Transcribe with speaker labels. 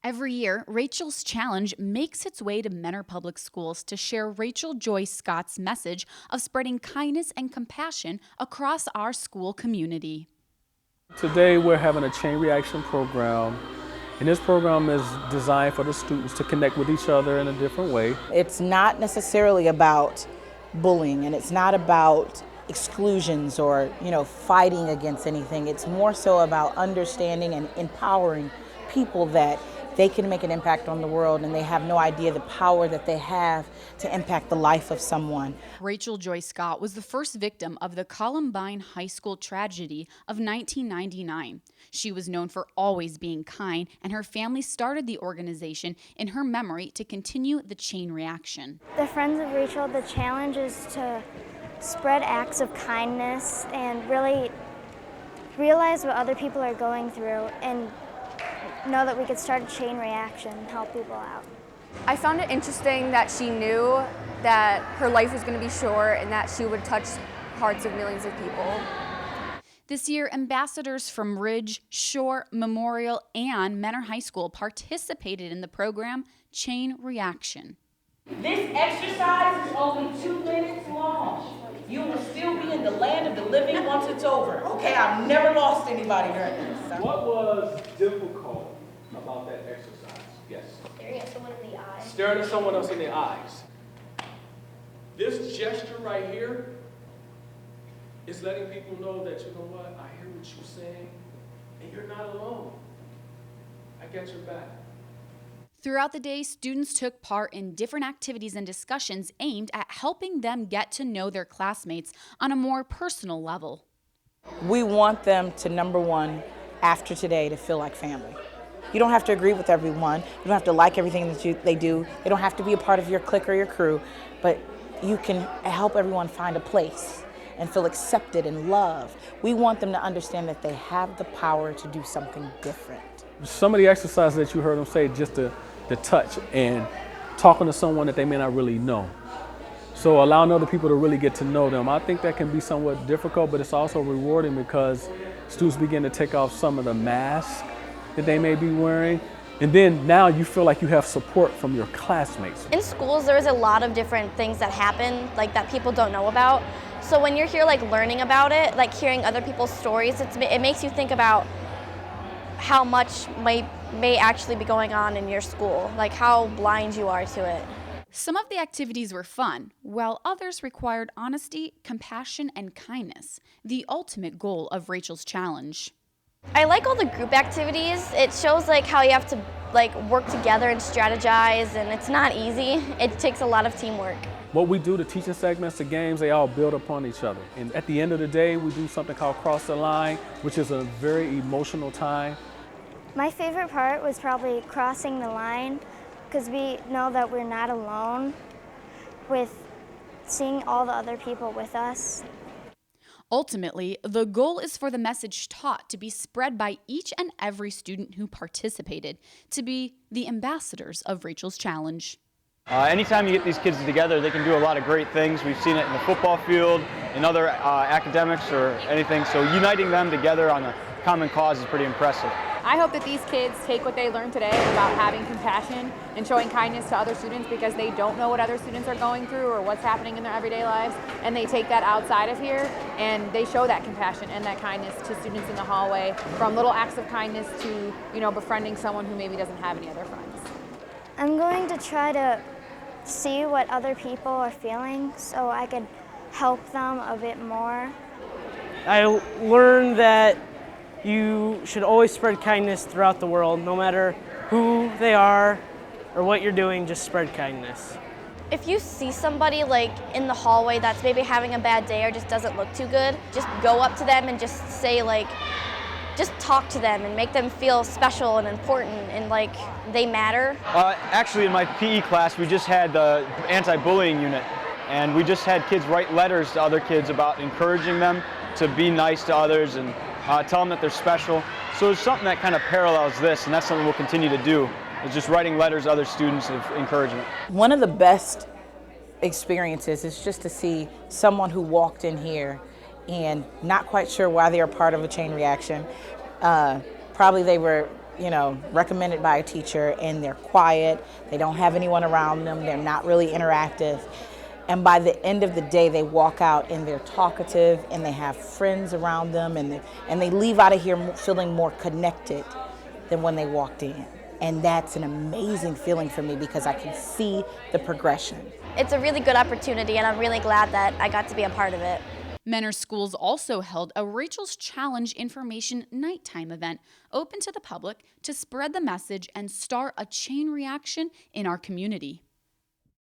Speaker 1: Every year, Rachel's Challenge makes its way to Mentor Public Schools to share Rachel Joy Scott's message of spreading kindness and compassion across our school community.
Speaker 2: Today we're having a chain reaction program, and this program is designed for the students to connect with each other in a different way.
Speaker 3: It's not necessarily about bullying, and it's not about exclusions or, fighting against anything. It's more so about understanding and empowering people that they can make an impact on the world, and they have no idea the power that they have to impact the life of someone.
Speaker 1: Rachel Joy Scott was the first victim of the Columbine High School tragedy of 1999. She was known for always being kind, and her family started the organization in her memory to continue the chain reaction.
Speaker 4: The Friends of Rachel, the challenge is to spread acts of kindness and really realize what other people are going through and know that we could start a chain reaction and help people out.
Speaker 5: I found it interesting that she knew that her life was going to be short and that she would touch hearts of millions of people.
Speaker 1: This year, ambassadors from Ridge, Shore, Memorial, and Mentor High School participated in the program Chain Reaction.
Speaker 6: This exercise is only 2 minutes long. You will still be in the land of the living once it's over. Okay, I've never lost anybody during this.
Speaker 2: What was difficult about that exercise? Yes.
Speaker 4: Staring at someone in the eye.
Speaker 2: Staring at someone else in the eyes. This gesture right here is letting people know that, you know what, I hear what you're saying, and you're not alone. I got your back.
Speaker 1: Throughout the day, students took part in different activities and discussions aimed at helping them get to know their classmates on a more personal level.
Speaker 3: We want them to, number one, after today, to feel like family. You don't have to agree with everyone. You don't have to like everything that they do. They don't have to be a part of your clique or your crew, but you can help everyone find a place and feel accepted and loved. We want them to understand that they have the power to do something different.
Speaker 2: Some of the exercises that you heard them say, just the touch and talking to someone that they may not really know. So allowing other people to really get to know them, I think that can be somewhat difficult, but it's also rewarding because students begin to take off some of the masks that they may be wearing. And then now you feel like you have support from your classmates.
Speaker 7: In schools, there's a lot of different things that happen, that people don't know about. So when you're here, learning about it, hearing other people's stories, it makes you think about how much may actually be going on in your school, how blind you are to it.
Speaker 1: Some of the activities were fun, while others required honesty, compassion, and kindness, the ultimate goal of Rachel's Challenge.
Speaker 7: I like all the group activities. It shows how you have to work together and strategize, and it's not easy. It takes a lot of teamwork.
Speaker 2: What we do, the teaching segments, the games, they all build upon each other. And at the end of the day, we do something called Cross the Line, which is a very emotional time.
Speaker 4: My favorite part was probably crossing the line, because we know that we're not alone with seeing all the other people with us.
Speaker 1: Ultimately, the goal is for the message taught to be spread by each and every student who participated, to be the ambassadors of Rachel's Challenge.
Speaker 8: Anytime you get these kids together, they can do a lot of great things. We've seen it in the football field, in other academics or anything, so uniting them together on a common cause is pretty impressive.
Speaker 5: I hope that these kids take what they learned today about having compassion and showing kindness to other students because they don't know what other students are going through or what's happening in their everyday lives, and they take that outside of here and they show that compassion and that kindness to students in the hallway, from little acts of kindness to, befriending someone who maybe doesn't have any other friends.
Speaker 4: I'm going to try to see what other people are feeling so I could help them a bit more.
Speaker 9: I learned that you should always spread kindness throughout the world, no matter who they are or what you're doing, just spread kindness.
Speaker 7: If you see somebody in the hallway that's maybe having a bad day or just doesn't look too good, just go up to them and just say just talk to them and make them feel special and important and they matter.
Speaker 8: Actually, in my PE class, we just had the anti-bullying unit, and we just had kids write letters to other kids about encouraging them to be nice to others and tell them that they're special. So it's something that kind of parallels this, and that's something we'll continue to do, is just writing letters to other students of encouragement.
Speaker 3: One of the best experiences is just to see someone who walked in here and not quite sure why they are part of a chain reaction. Probably they were recommended by a teacher, and they're quiet, they don't have anyone around them, they're not really interactive. And by the end of the day, they walk out and they're talkative and they have friends around them, and they leave out of here feeling more connected than when they walked in. And that's an amazing feeling for me because I can see the progression.
Speaker 7: It's a really good opportunity, and I'm really glad that I got to be a part of it.
Speaker 1: Mentor Schools also held a Rachel's Challenge information nighttime event open to the public to spread the message and start a chain reaction in our community.